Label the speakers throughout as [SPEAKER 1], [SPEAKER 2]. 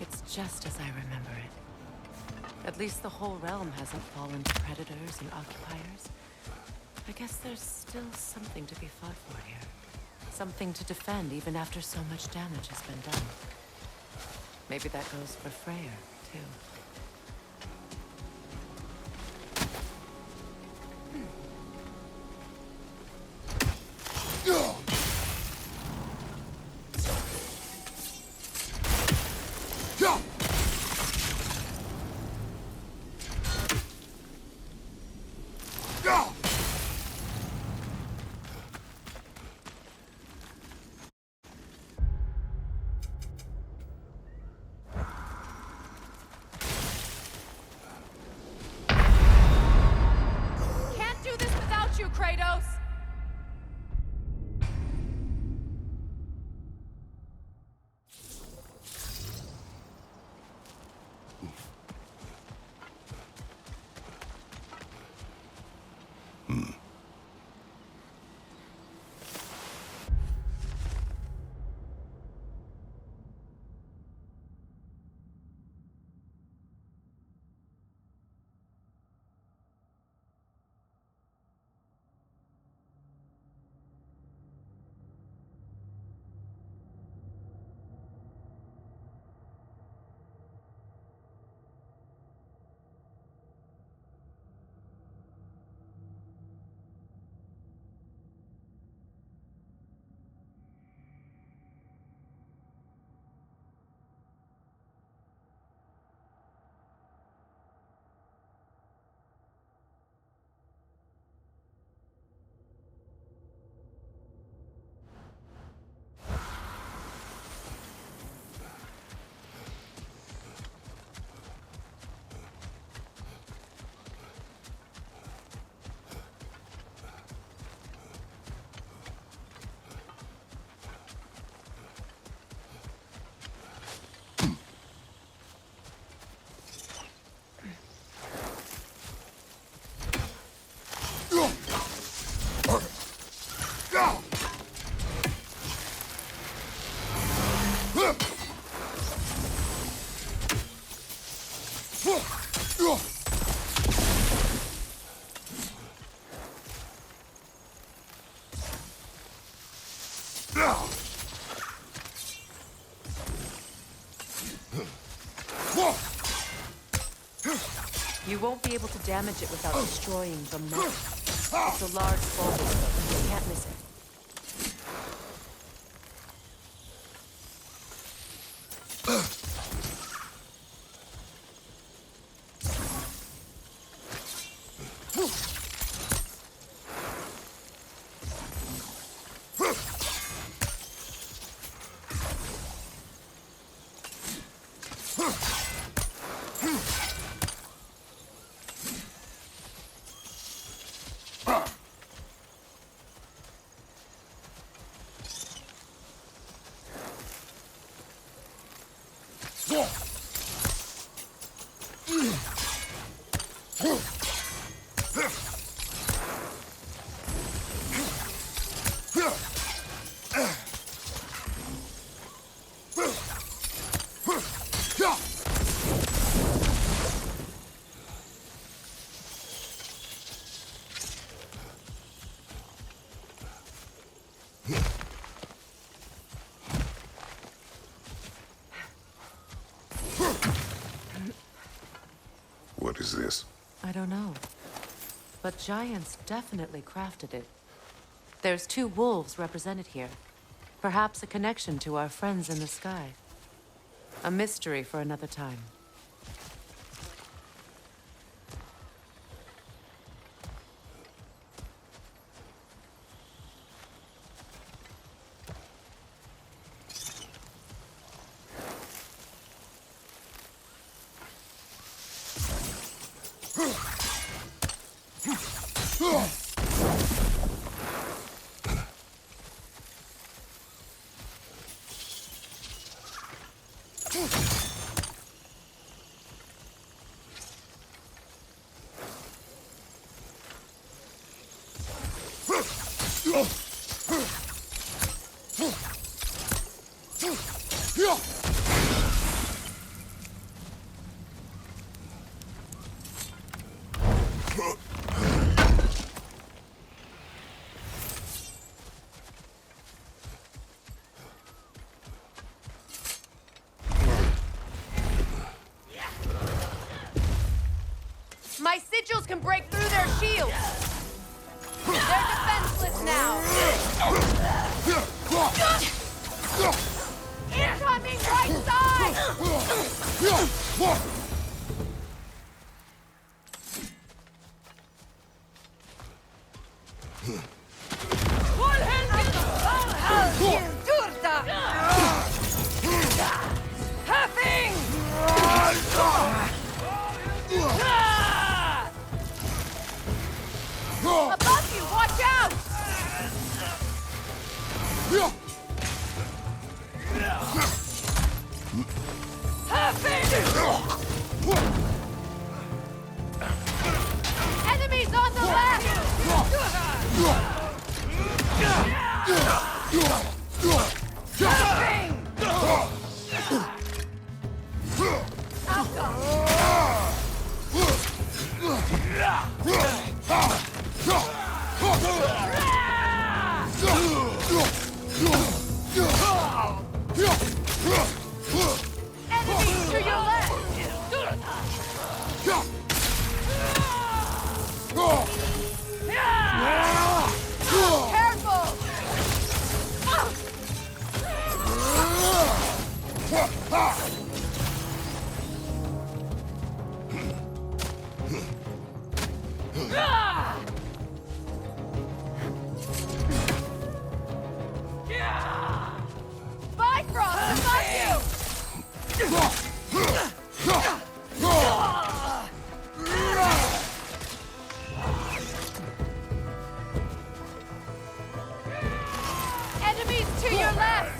[SPEAKER 1] It's just as I remember it. At least the whole realm hasn't fallen to predators and occupiers. I guess there's still something to be fought for here. Something to defend even after so much damage has been done. Maybe that goes for Freyr, too.
[SPEAKER 2] Kratos!
[SPEAKER 1] You won't be able to damage it without destroying the metal. It's a large boulder, though. You can't miss it.
[SPEAKER 3] What is this?
[SPEAKER 1] I don't know. But giants definitely crafted it. There's 2 wolves represented here. Perhaps a connection to our friends in the sky. A mystery for another time. My sigils can break through their shields! They're defenseless now! Incoming right side! Above you, watch out! Enemies on the left! Enemies to your left! Careful! Bifrost, above you! Enemies to your left!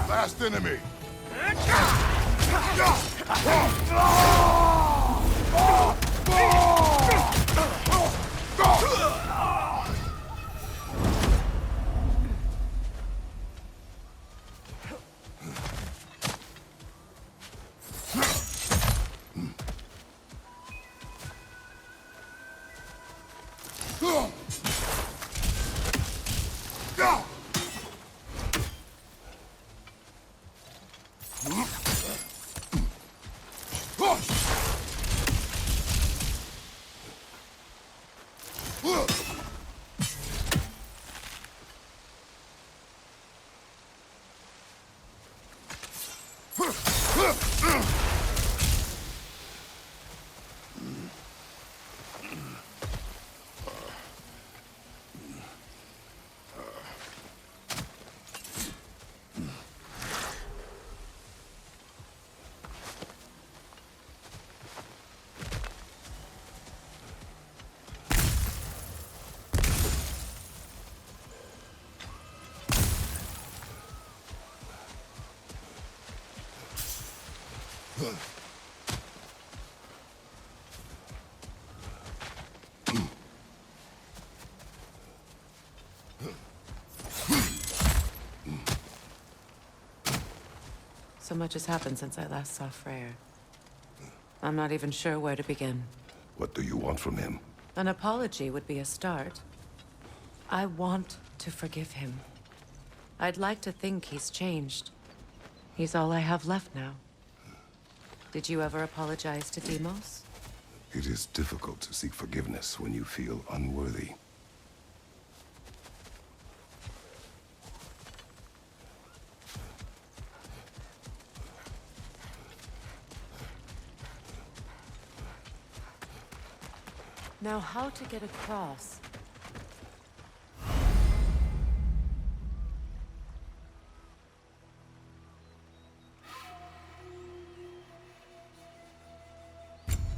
[SPEAKER 3] Last enemy.
[SPEAKER 1] So much has happened since I last saw Freyr. I'm not even sure where to begin.
[SPEAKER 3] What do you want from him?
[SPEAKER 1] An apology would be a start. I want to forgive him. I'd like to think he's changed. He's all I have left now. Did you ever apologize to Deimos?
[SPEAKER 3] It is difficult to seek forgiveness when you feel unworthy.
[SPEAKER 1] Now, how to get across?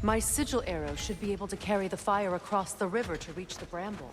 [SPEAKER 1] My sigil arrow should be able to carry the fire across the river to reach the bramble.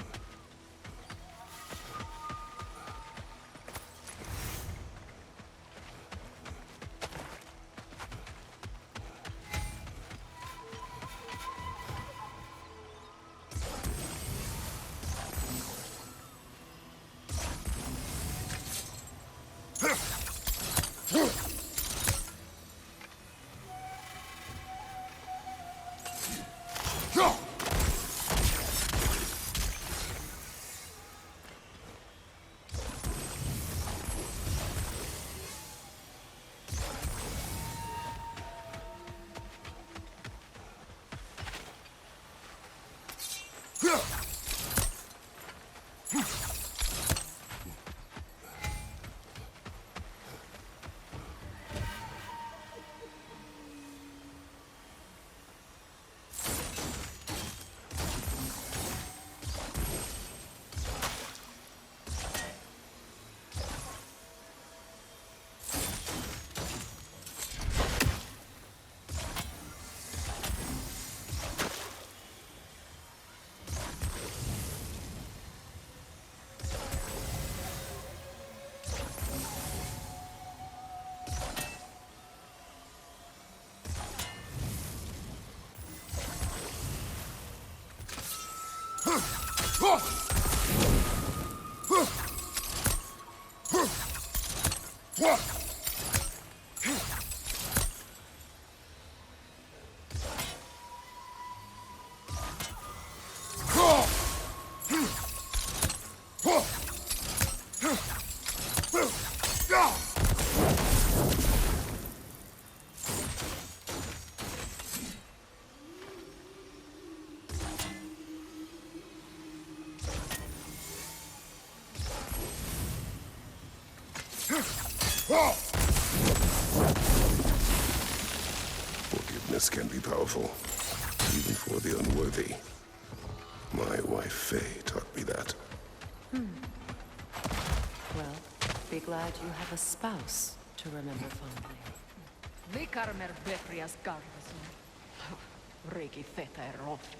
[SPEAKER 3] Forgiveness can be powerful, even for the unworthy. My wife, Faye, taught me that.
[SPEAKER 1] Well, be glad you have a spouse to remember fondly.
[SPEAKER 2] Vikarmer Beprias Garvason. Regi Theta Rofi.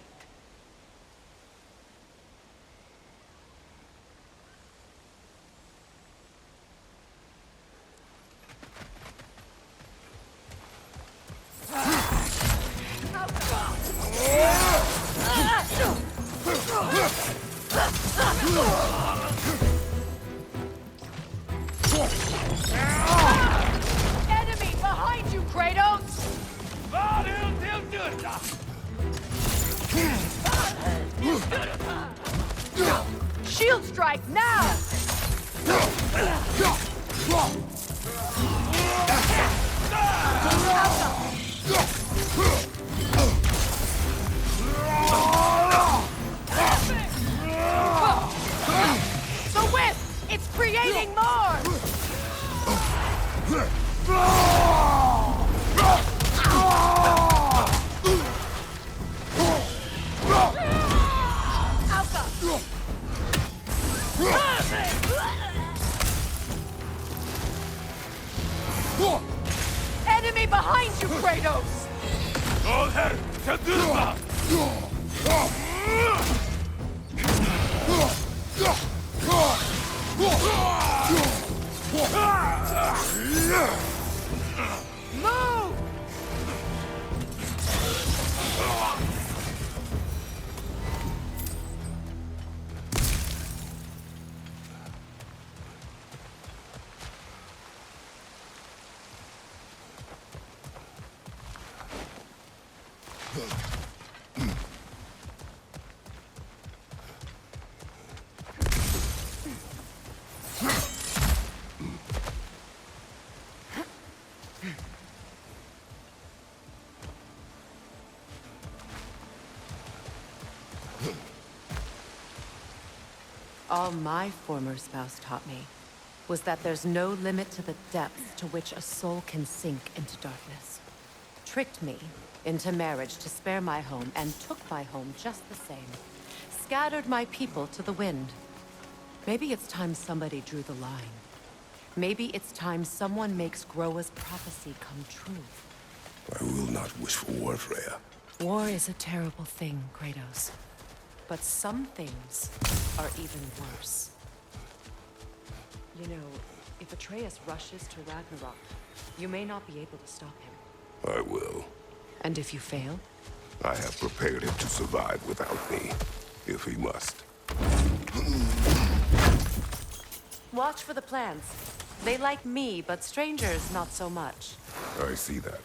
[SPEAKER 2] Enemy behind you, Kratos! Shield strike now! The whip! It's creating more! Enemy behind you, Kratos! Move!
[SPEAKER 1] All my former spouse taught me was that there's no limit to the depths to which a soul can sink into darkness. Tricked me into marriage to spare my home and took my home just the same. Scattered my people to the wind. Maybe it's time somebody drew the line. Maybe it's time someone makes Groa's prophecy come true.
[SPEAKER 3] I will not wish for war, Freya.
[SPEAKER 1] War is a terrible thing, Kratos. But some things are even worse. You know, if Atreus rushes to Ragnarok, you may not be able to stop him.
[SPEAKER 3] I will.
[SPEAKER 1] And if you fail?
[SPEAKER 3] I have prepared him to survive without me, if he must.
[SPEAKER 1] Watch for the plants. They like me, but strangers not so much.
[SPEAKER 3] I see that.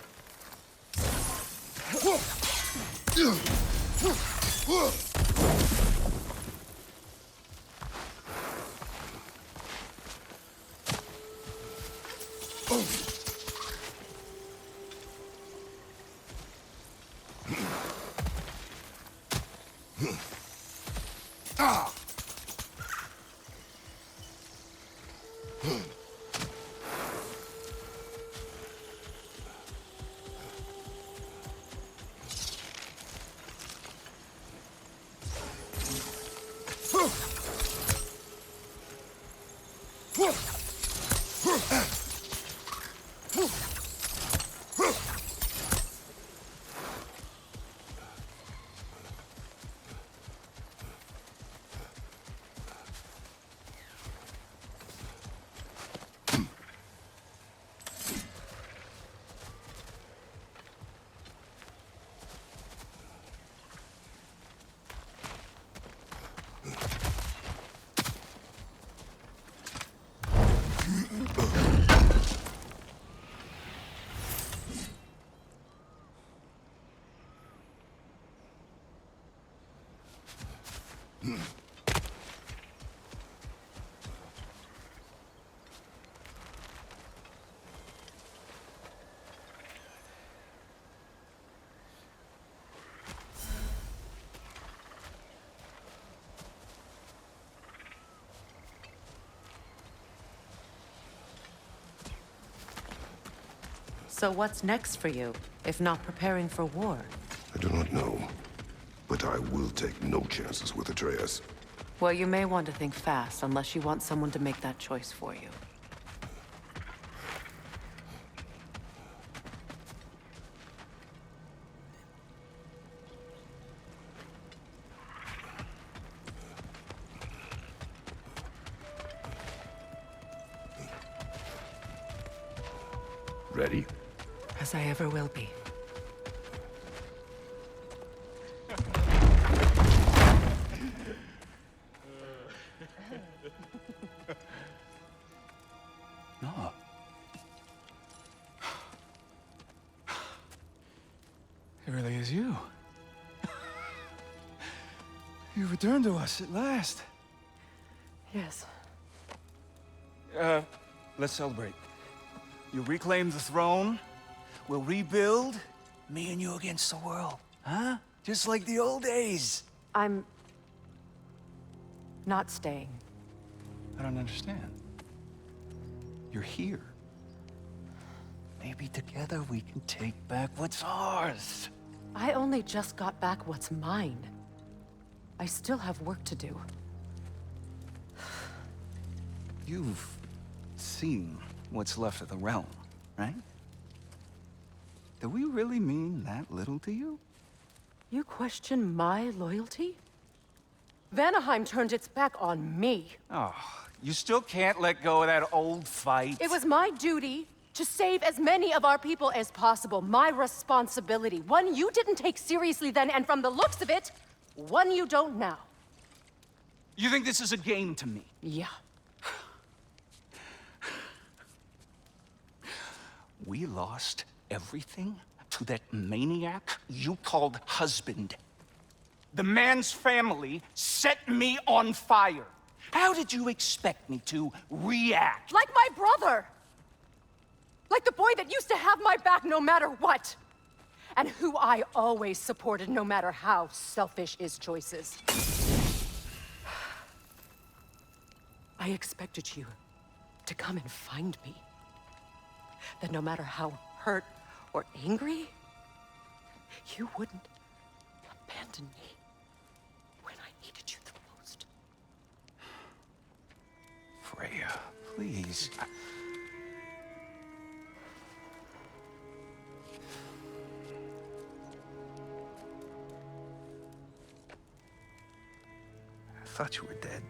[SPEAKER 1] So what's next for you, if not preparing for war?
[SPEAKER 3] I do not know, but I will take no chances with Atreus.
[SPEAKER 1] Well, you may want to think fast, unless you want someone to make that choice for you.
[SPEAKER 3] Ready?
[SPEAKER 1] As I ever will be.
[SPEAKER 4] No. It really is you. You returned to us at last.
[SPEAKER 1] Yes.
[SPEAKER 4] Let's celebrate. You reclaim the throne, we'll rebuild, me and you against the world. Huh? Just like the old days.
[SPEAKER 1] I'm... not staying.
[SPEAKER 4] I don't understand. You're here. Maybe together we can take back what's ours.
[SPEAKER 1] I only just got back what's mine. I still have work to do.
[SPEAKER 4] You've seen what's left of the realm, right? Do we really mean that little to you?
[SPEAKER 1] You question my loyalty? Vanaheim turned its back on me.
[SPEAKER 4] Oh, you still can't let go of that old fight?
[SPEAKER 1] It was my duty to save as many of our people as possible. My responsibility. One you didn't take seriously then, and from the looks of it, one you don't now.
[SPEAKER 4] You think this is a game to me?
[SPEAKER 1] Yeah.
[SPEAKER 4] We lost everything to that maniac you called husband. The man's family set me on fire. How did you expect me to react?
[SPEAKER 1] Like my brother! Like the boy that used to have my back no matter what! And who I always supported no matter how selfish his choices. I expected you to come and find me. That no matter how hurt or angry, you wouldn't abandon me when I needed you the most.
[SPEAKER 4] Freya, please. I thought you were dead.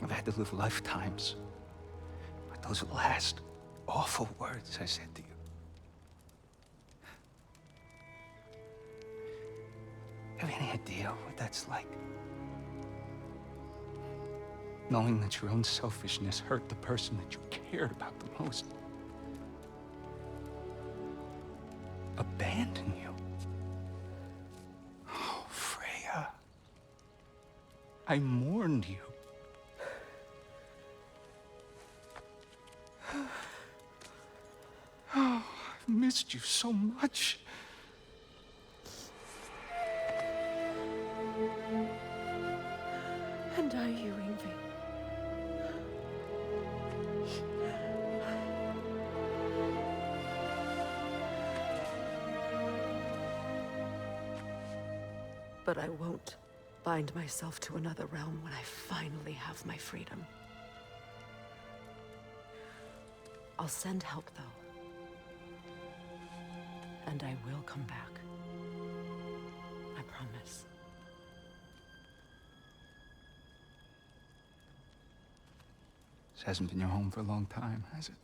[SPEAKER 4] I've had to live lifetimes with those last awful words I said to you. Have any idea what that's like? Knowing that your own selfishness hurt the person that you cared about the most. Abandon you. Oh, Freya. I mourned you. Oh, I've missed you so much.
[SPEAKER 1] And I you, Yngvi. But I won't bind myself to another realm when I finally have my freedom. I'll send help, though. And I will come back. I promise.
[SPEAKER 4] This hasn't been your home for a long time, has it?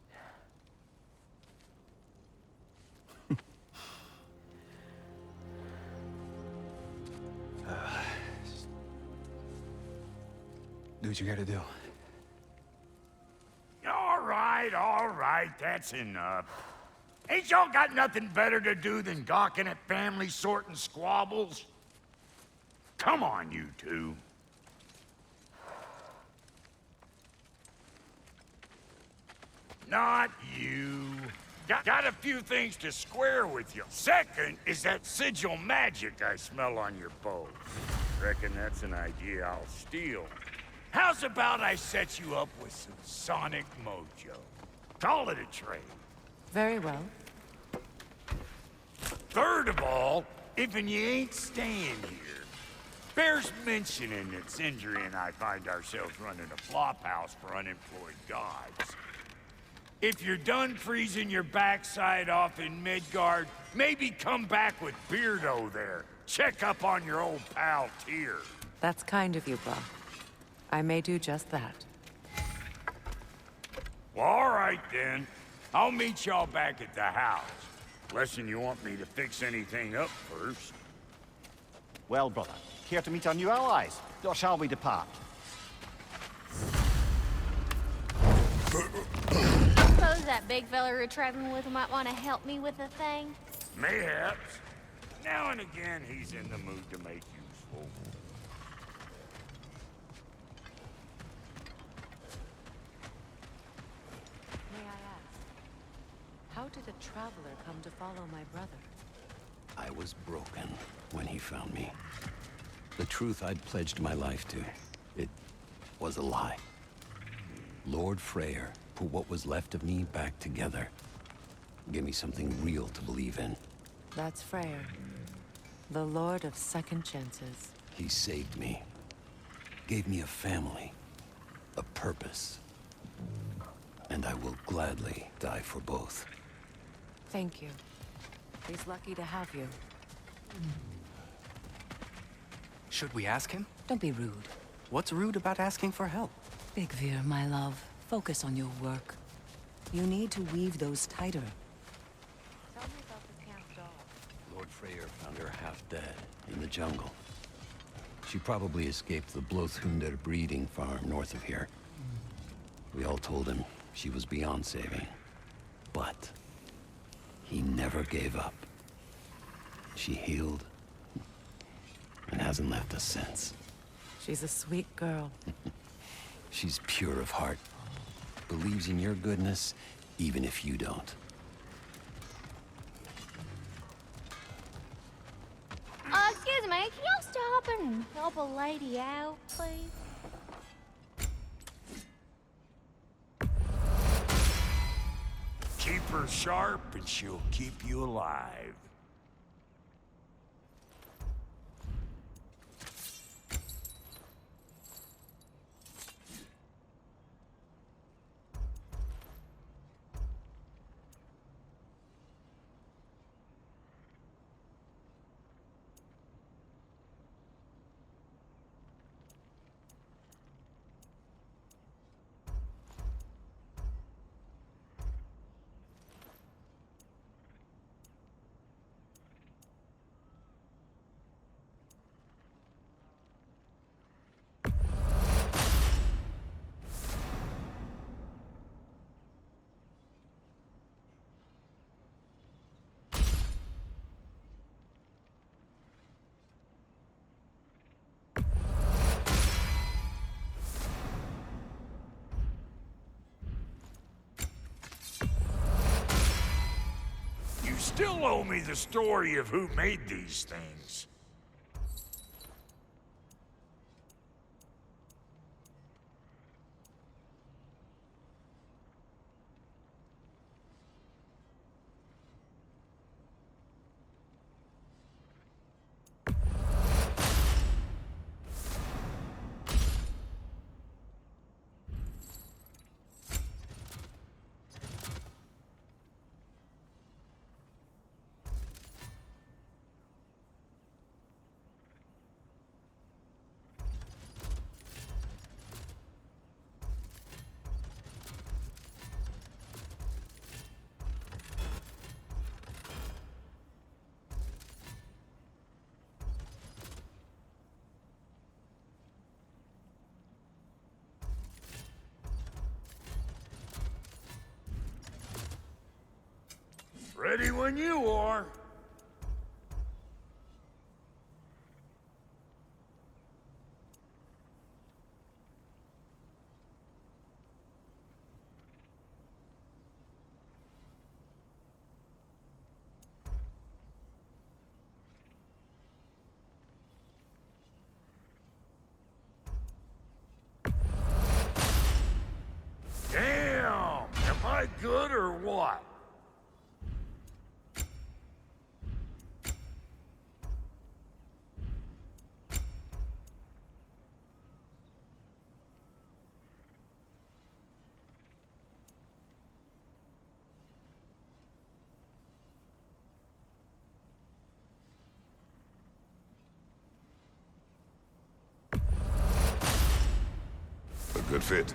[SPEAKER 4] Do what you gotta do.
[SPEAKER 5] All right, that's enough. Ain't y'all got nothing better to do than gawking at family sorting squabbles? Come on, you two. Not you. Got a few things to square with you. Second is that sigil magic I smell on your bow. Reckon that's an idea I'll steal. How's about I set you up with some sonic mojo? Call it a trade.
[SPEAKER 1] Very well.
[SPEAKER 5] Third of all, if you ain't staying here, bears mentioning that Sindri and I find ourselves running a flop house for unemployed gods. If you're done freezing your backside off in Midgard, maybe come back with Beardo there. Check up on your old pal Tyr.
[SPEAKER 1] That's kind of you, Brock. I may do just that.
[SPEAKER 5] Well, all right then. I'll meet y'all back at the house. Unless you want me to fix anything up first.
[SPEAKER 6] Well, brother, care to meet our new allies? Or shall we depart?
[SPEAKER 7] Suppose that big fella we're traveling with might want to help me with a thing.
[SPEAKER 5] Mayhaps. Now and again, he's in the mood to make useful.
[SPEAKER 1] May I ask, how did a traveler come to follow my brother?
[SPEAKER 8] I was broken when he found me. The truth I'd pledged my life to, it was a lie. Lord Freyr put what was left of me back together. Gave me something real to believe in.
[SPEAKER 1] That's Freyr, the Lord of Second Chances.
[SPEAKER 8] He saved me. Gave me a family. A purpose. And I will gladly die for both.
[SPEAKER 1] Thank you. He's lucky to have you.
[SPEAKER 9] Should we ask him?
[SPEAKER 10] Don't be rude.
[SPEAKER 9] What's rude about asking for help?
[SPEAKER 10] Big Veer, my love, focus on your work. You need to weave those tighter.
[SPEAKER 1] Tell me about the camp dog.
[SPEAKER 8] Lord Freyr found her half dead in the jungle. She probably escaped the Blothunder breeding farm north of here. We all told him she was beyond saving. But he never gave up. She healed and hasn't left us since.
[SPEAKER 1] She's a sweet girl.
[SPEAKER 8] She's pure of heart. Believes in your goodness, even if you don't.
[SPEAKER 7] Excuse me, can y'all stop and help a lady out, please?
[SPEAKER 5] Keep her sharp and she'll keep you alive. You still owe me the story of who made these things. Ready when you are. good or what?
[SPEAKER 3] A good fit.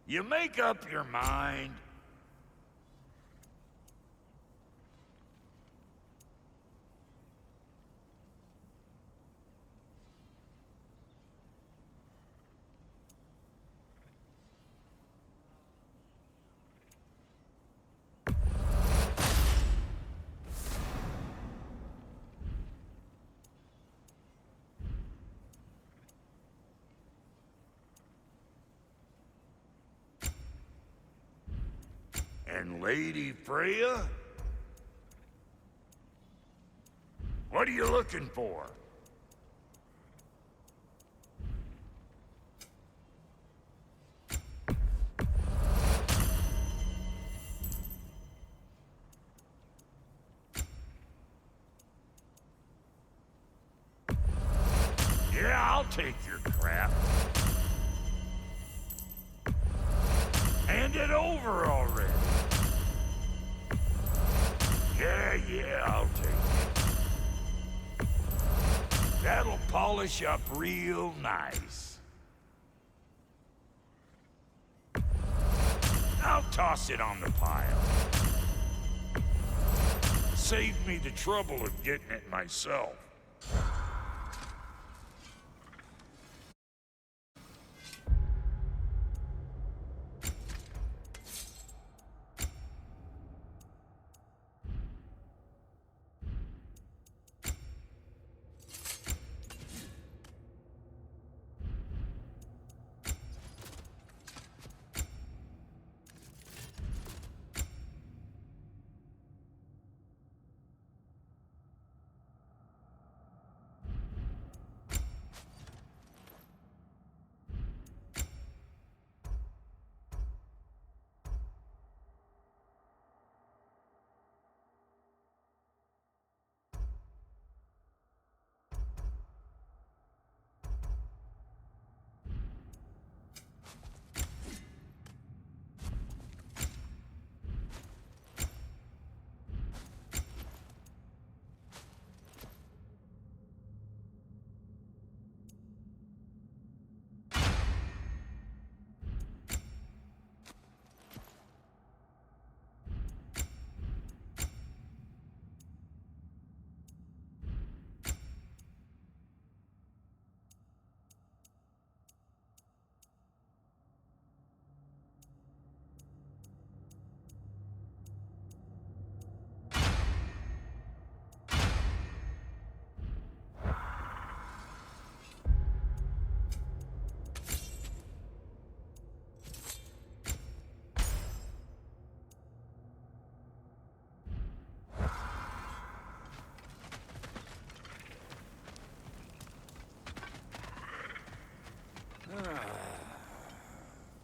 [SPEAKER 5] You make up your mind. And Lady Freya? What are you looking for? Yeah, I'll take your crap. Hand it over already. Yeah, I'll take it. That'll polish up real nice. I'll toss it on the pile. Save me the trouble of getting it myself.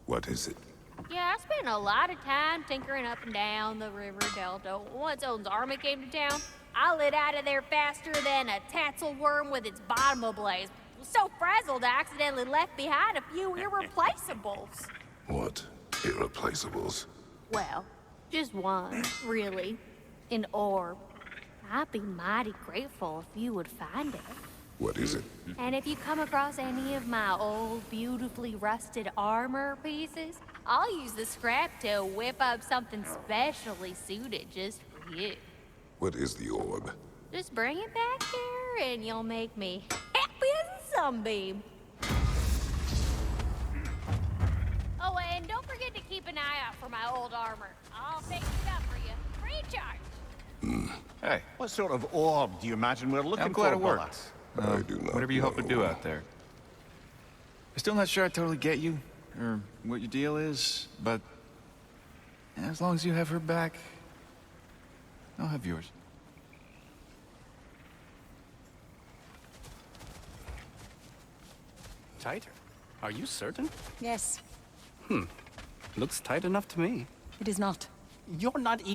[SPEAKER 3] What is it?
[SPEAKER 7] Yeah, I spent a lot of time tinkering up and down the river delta. Once Odin's army came to town, I lit out of there faster than a tassel worm with its bottom ablaze. Was so frazzled I accidentally left behind a few irreplaceables.
[SPEAKER 3] What irreplaceables?
[SPEAKER 7] Well, just one, really. An orb. I'd be mighty grateful if you would find it.
[SPEAKER 3] What is it?
[SPEAKER 7] And if you come across any of my old, beautifully rusted armor pieces, I'll use the scrap to whip up something specially suited just for you.
[SPEAKER 3] What is the orb?
[SPEAKER 7] Just bring it back here and you'll make me happy as a sunbeam. Oh, and don't forget to keep an eye out for my old armor. I'll fix it up for you. Free of charge.
[SPEAKER 6] Hey, what sort of orb do you imagine we're looking for?
[SPEAKER 11] I'm glad it
[SPEAKER 6] brother?
[SPEAKER 11] worked.
[SPEAKER 3] I do not
[SPEAKER 11] Whatever you hope to
[SPEAKER 3] know.
[SPEAKER 11] do out there. I'm still not sure I totally get you, or what your deal is, but as long as you have her back, I'll have yours.
[SPEAKER 9] Tighter? Are you certain?
[SPEAKER 10] Yes,
[SPEAKER 9] Looks tight enough to me.
[SPEAKER 10] it is not.
[SPEAKER 9] You're not e-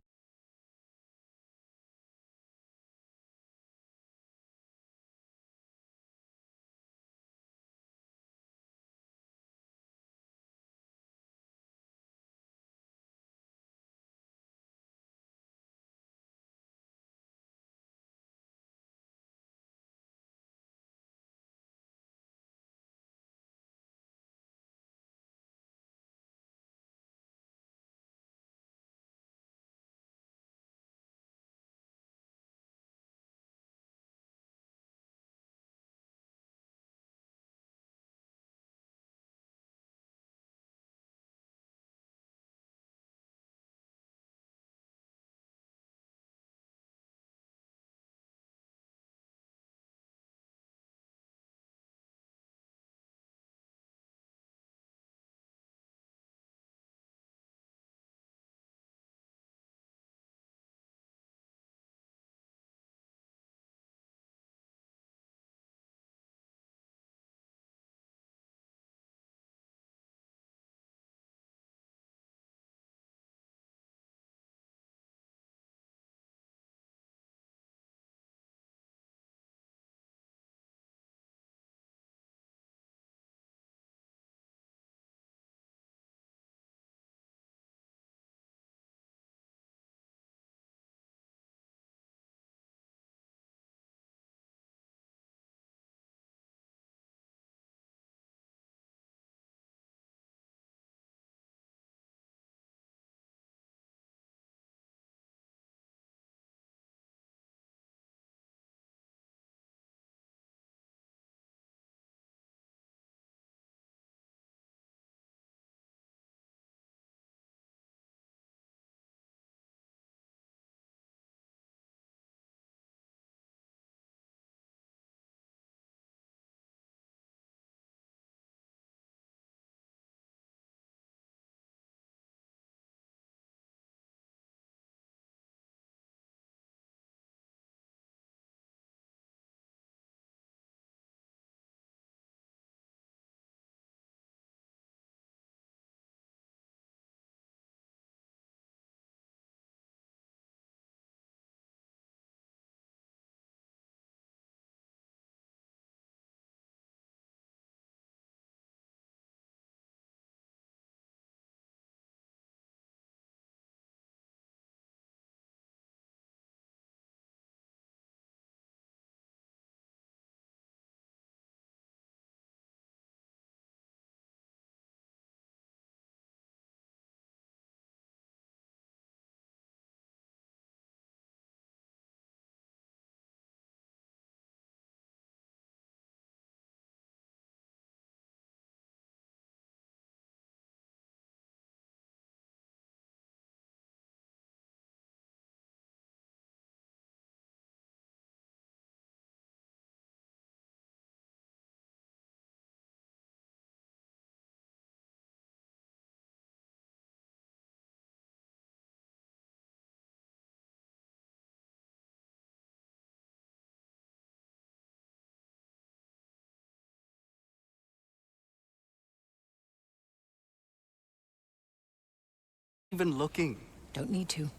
[SPEAKER 9] even looking?
[SPEAKER 10] Don't need to.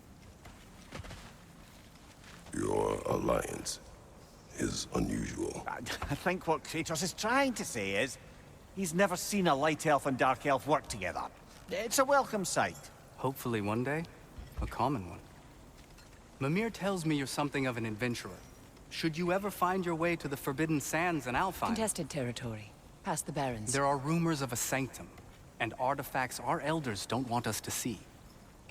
[SPEAKER 3] Your alliance is unusual.
[SPEAKER 6] I think what Kratos is trying to say is, he's never seen a light elf and dark elf work together. It's a welcome sight.
[SPEAKER 9] Hopefully one day, a common one. Mimir tells me you're something of an adventurer. Should you ever find your way to the Forbidden Sands in Alfheim...
[SPEAKER 10] Contested territory. Past the Barrens.
[SPEAKER 9] There are rumors of a sanctum, and artifacts our elders don't want us to see.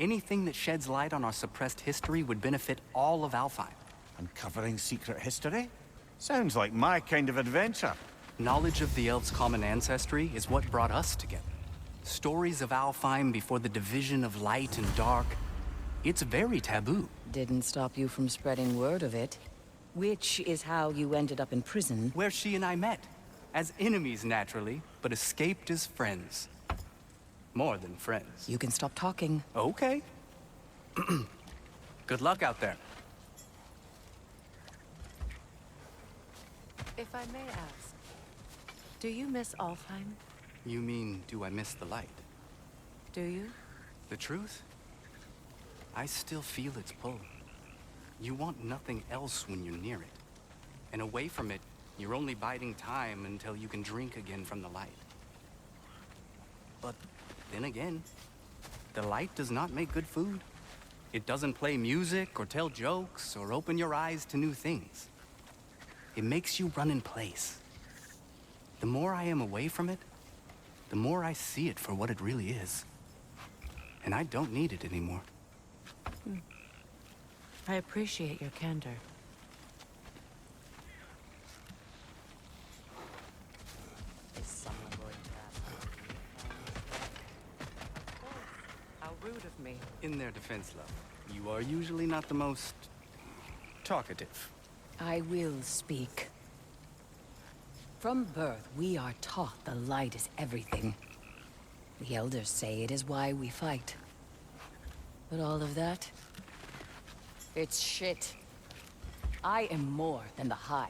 [SPEAKER 9] Anything that sheds light on our suppressed history would benefit all of Alfheim.
[SPEAKER 6] Uncovering secret history? Sounds like my kind of adventure.
[SPEAKER 9] Knowledge of the elves' common ancestry is what brought us together. Stories of Alfheim before the division of light and dark. It's very taboo.
[SPEAKER 10] Didn't stop you from spreading word of it. Which is how you ended up in prison.
[SPEAKER 9] Where she and I met. As enemies, naturally, but escaped as friends. More than friends.
[SPEAKER 10] You can stop talking.
[SPEAKER 9] Okay. Good luck out there.
[SPEAKER 1] If I may ask, do you miss Alfheim?
[SPEAKER 9] You mean, do I miss the light?
[SPEAKER 1] Do you?
[SPEAKER 9] The truth? I still feel its pull. You want nothing else when you're near it. And away from it, you're only biding time until you can drink again from the light. But then again, the light does not make good food. It doesn't play music or tell jokes or open your eyes to new things. It makes you run in place. The more I am away from it, the more I see it for what it really is. And I don't need it anymore.
[SPEAKER 1] I appreciate your candor.
[SPEAKER 2] Is someone going to
[SPEAKER 1] How rude of me.
[SPEAKER 9] In their defense, love, you are usually not the most talkative.
[SPEAKER 10] I will speak. From birth, we are taught the light is everything. The elders say it is why we fight. But all of that, it's shit. I am more than the Hive.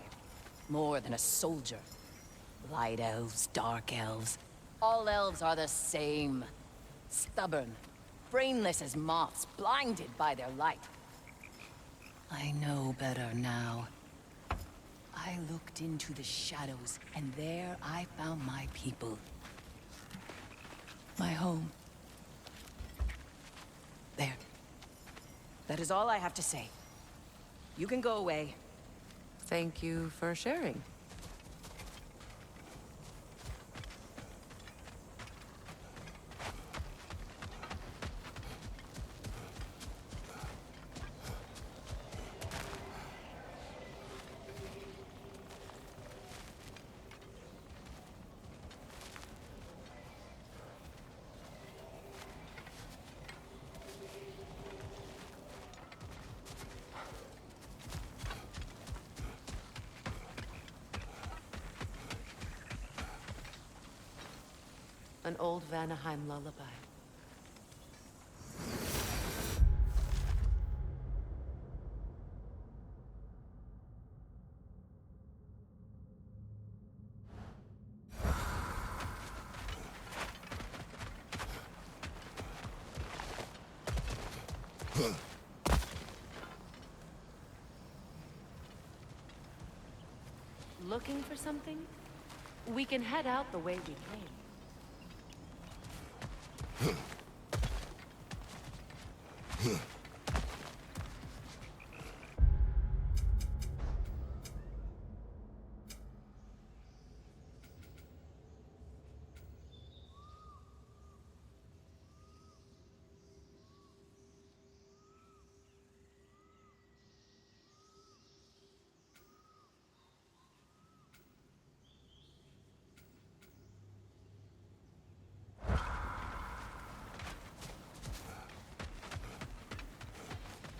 [SPEAKER 10] More than a soldier. Light elves, dark elves. All elves are the same. Stubborn. Brainless as moths, blinded by their light. I know better now. I looked into the shadows, and there I found my people. My home. There. That is all I have to say. You can go away.
[SPEAKER 1] Thank you for sharing. An old Vanaheim lullaby. Looking for something? We can head out the way we came.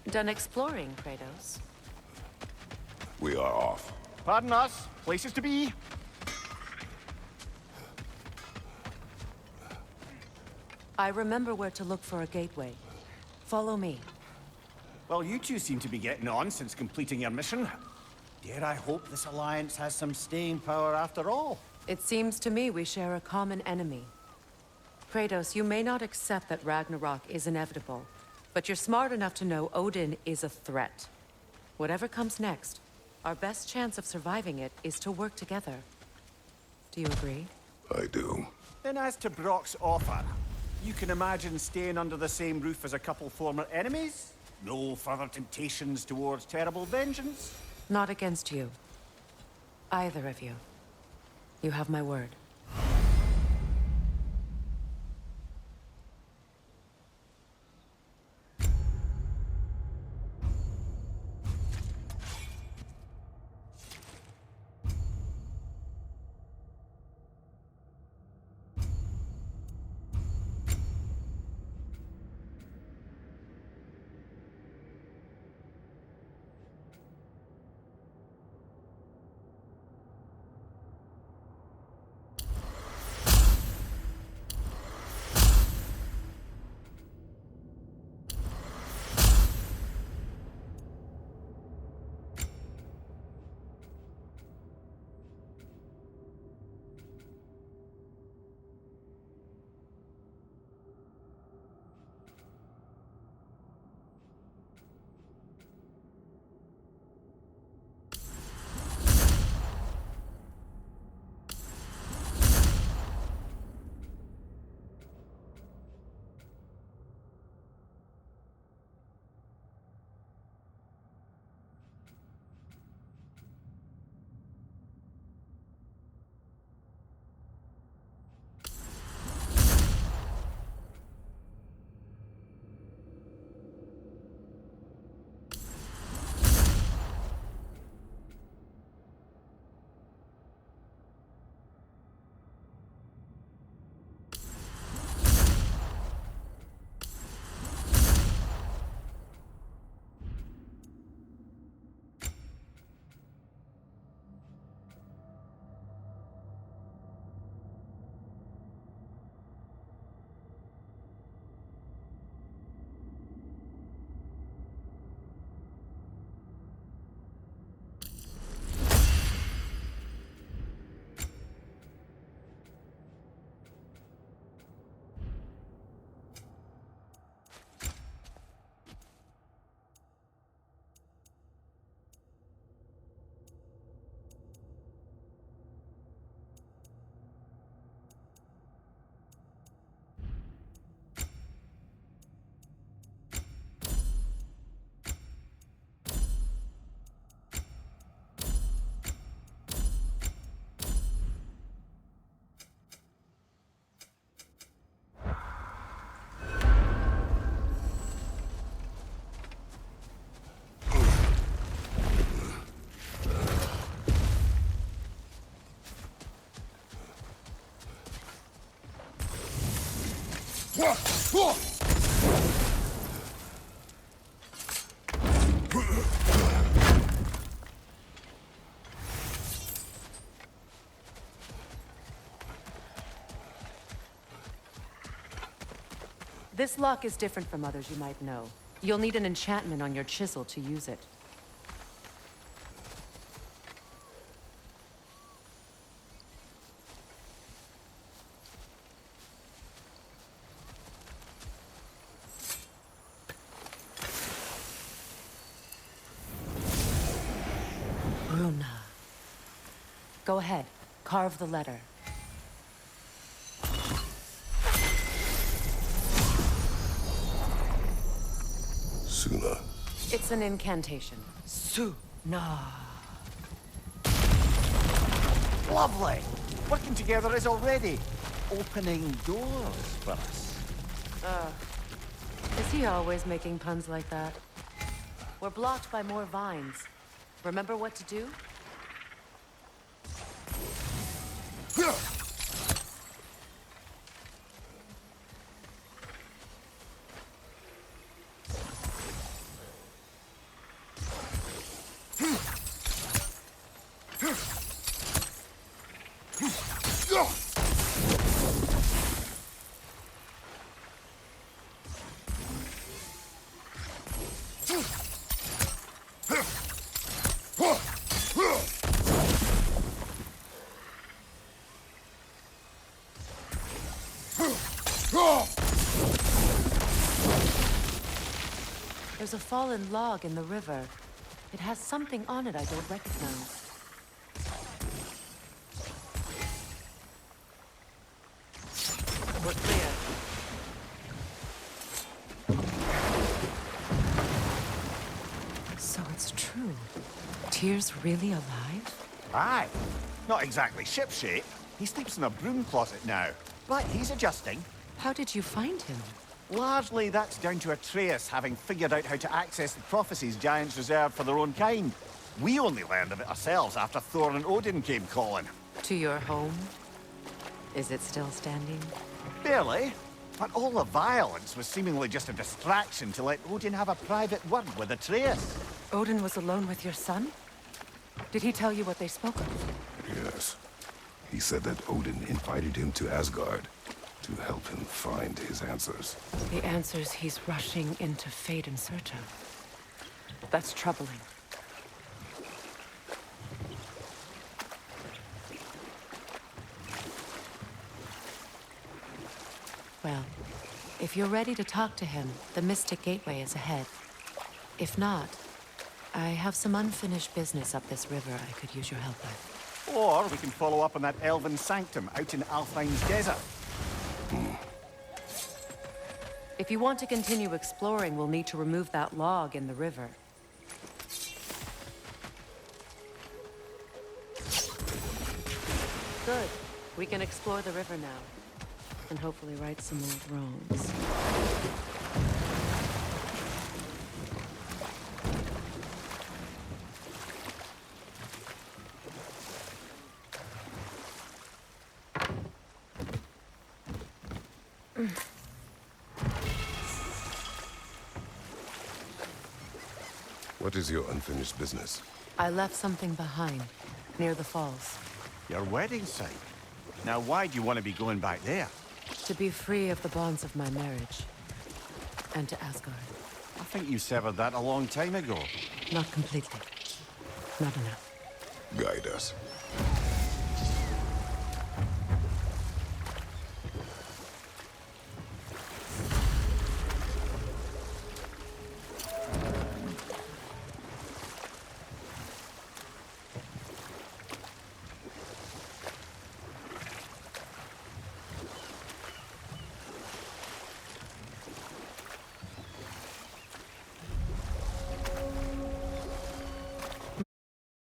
[SPEAKER 1] Done exploring, Kratos?
[SPEAKER 3] We are off.
[SPEAKER 6] Pardon us. Places to be.
[SPEAKER 1] I remember where to look for a gateway. Follow me.
[SPEAKER 6] Well, you two seem to be getting on since completing your mission. Dare I hope this alliance has some staying power after all?
[SPEAKER 1] It seems to me we share a common enemy. Kratos, you may not accept that Ragnarok is inevitable, but you're smart enough to know Odin is a threat. Whatever comes next, our best chance of surviving it is to work together. Do you agree?
[SPEAKER 3] I do.
[SPEAKER 6] Then as to Brock's offer, you can imagine staying under the same roof as a couple former enemies? No further temptations towards terrible vengeance?
[SPEAKER 1] Not against you. Either of you. You have my word. This lock is different from others you might know. You'll need an enchantment on your chisel to use it. Runa. Go ahead. Carve the letter.
[SPEAKER 3] Suna.
[SPEAKER 1] It's an incantation. Suna.
[SPEAKER 6] Lovely! Working together is already opening doors for us.
[SPEAKER 1] Is he always making puns like that? We're blocked by more vines. Remember what to do? There's a fallen log in the river. It has something on it I don't recognize. We're clear. So it's true. Tyr's really alive?
[SPEAKER 6] Aye. Not exactly shipshape. He sleeps in a broom closet now. But he's adjusting.
[SPEAKER 1] How did you find him?
[SPEAKER 6] Largely, that's down to Atreus having figured out how to access the prophecies giants reserved for their own kind. We only learned of it ourselves after Thor and Odin came calling.
[SPEAKER 1] To your home? Is it still standing?
[SPEAKER 6] Barely. But all the violence was seemingly just a distraction to let Odin have a private word with Atreus.
[SPEAKER 1] Odin was alone with your son? Did he tell you what they spoke of?
[SPEAKER 3] Yes. He said that Odin invited him to Asgard to help him find his answers.
[SPEAKER 1] The answers he's rushing into fate in search of. That's troubling. Well, if you're ready to talk to him, the Mystic Gateway is ahead. If not, I have some unfinished business up this river I could use your help with.
[SPEAKER 6] Or we can follow up on that elven sanctum out in Alfheim's desert.
[SPEAKER 1] If you want to continue exploring, we'll need to remove that log in the river. Good. We can explore the river now. And hopefully right some old wrongs.
[SPEAKER 3] What is your unfinished business?
[SPEAKER 1] I left something behind, near the falls.
[SPEAKER 6] Your wedding site. Now why do you want to be going back there?
[SPEAKER 1] To be free of the bonds of my marriage. And to Asgard.
[SPEAKER 6] I think you severed that a long time ago.
[SPEAKER 1] Not completely. Not enough.
[SPEAKER 3] Guide us.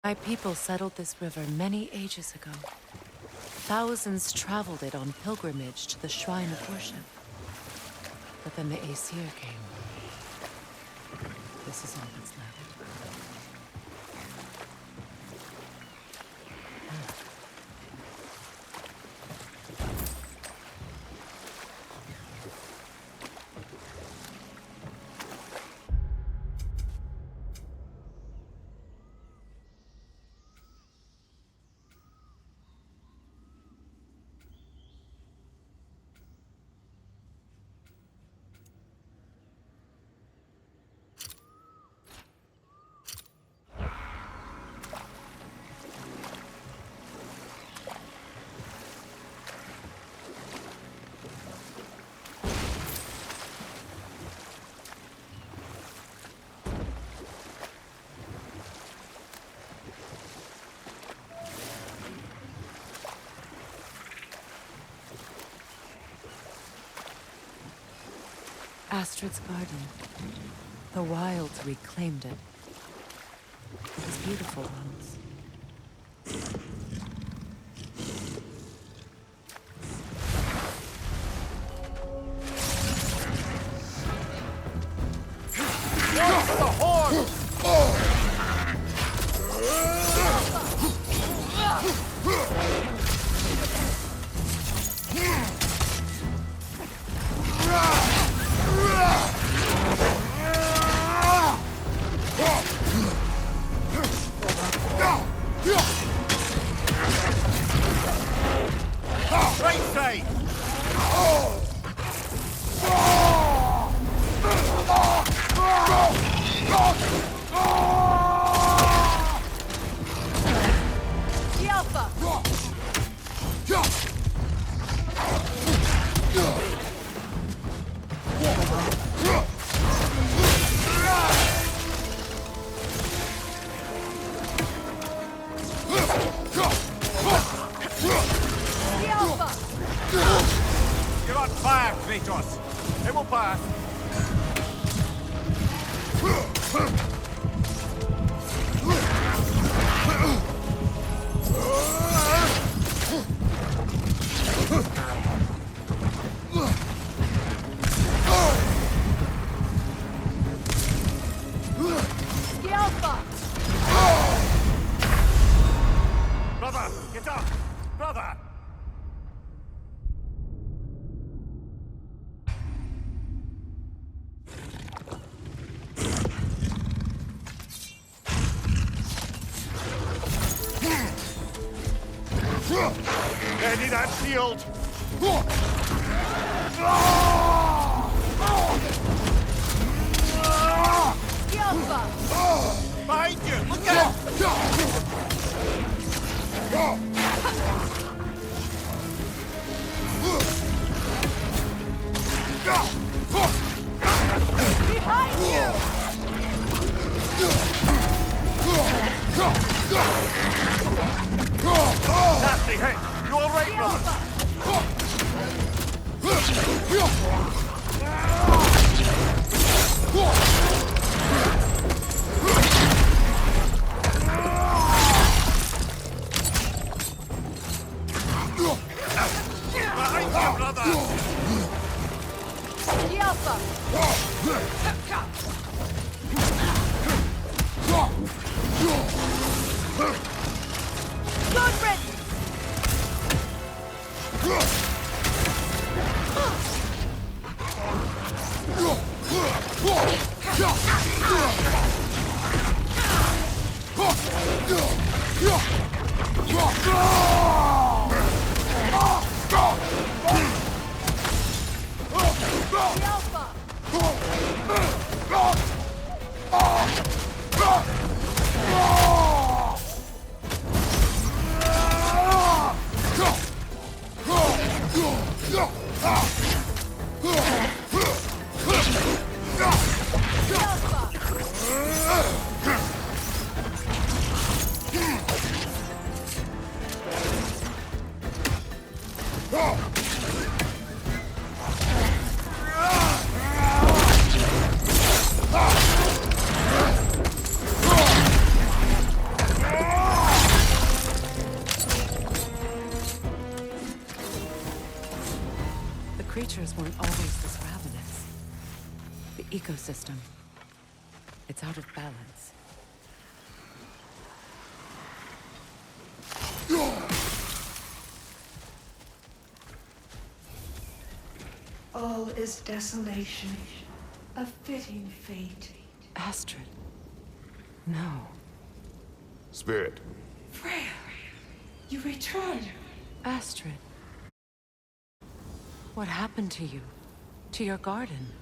[SPEAKER 1] My people settled this river many ages ago. Thousands traveled it on pilgrimage to the shrine of worship. But then the Aesir came. This is all that's left. Astrid's garden. The wilds reclaimed it. It was beautiful once.
[SPEAKER 6] Right side!
[SPEAKER 7] The Alpha! The Alpha!
[SPEAKER 6] You're on fire, Kratos! It will pass!
[SPEAKER 7] The Alpha!
[SPEAKER 6] Brother, get up! Brother! Ready that shield!
[SPEAKER 7] The Alpha!
[SPEAKER 6] Behind you! Look out!
[SPEAKER 7] Behind you!
[SPEAKER 6] Nasty hit! You alright,
[SPEAKER 7] The
[SPEAKER 6] brother?
[SPEAKER 7] Alpha!
[SPEAKER 6] Behind you, brother!
[SPEAKER 7] The Alpha! Good riddance! The Alpha! The Alpha!
[SPEAKER 1] The creatures weren't always this ravenous. The ecosystem. It's out of balance.
[SPEAKER 12] All is desolation, a fitting fate.
[SPEAKER 1] Astrid. No.
[SPEAKER 3] Spirit.
[SPEAKER 12] Freya, you return.
[SPEAKER 1] Astrid. What happened to you? To your garden?